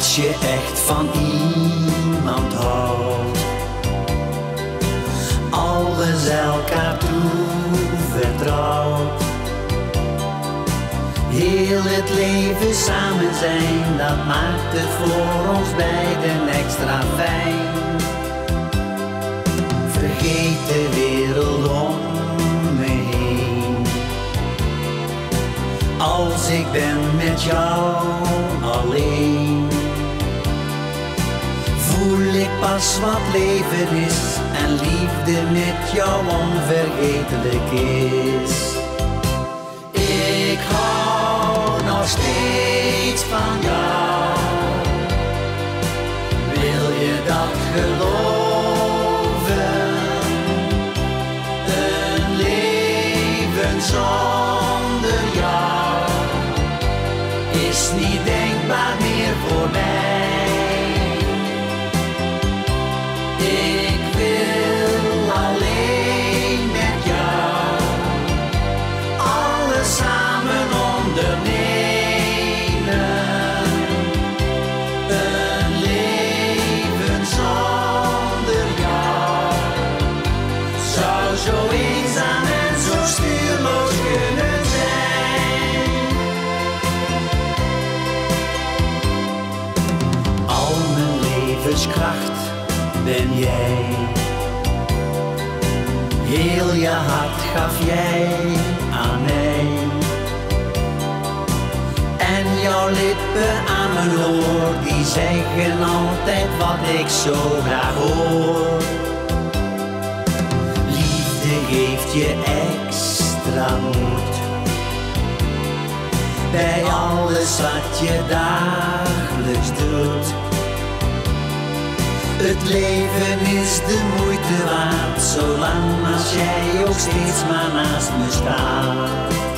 Als je echt van iemand houdt, alles elkaar toevertrouwt. Heel het leven samen zijn, dat maakt het voor ons beiden extra fijn. Vergeet de wereld om me heen. Als ik ben met jou alleen, voel ik pas wat leven is en liefde met jou onvergetelijk is. Ik hou nog steeds van jou, wil je dat geloven? Een leven zonder jou is niet denkbaar meer voor mij. Ik wil alleen met jou alles samen ondernemen. Een leven zonder jou zou zo eenzaam en zo stuurloos kunnen zijn. Al mijn levenskracht ben jij, heel je hart gaf jij aan mij. En jouw lippen aan mijn oor, die zeggen altijd wat ik zo graag hoor. Liefde geeft je extra moed bij alles wat je dagelijks doet. Het leven is de moeite waard, zolang als jij ook steeds maar naast me staat.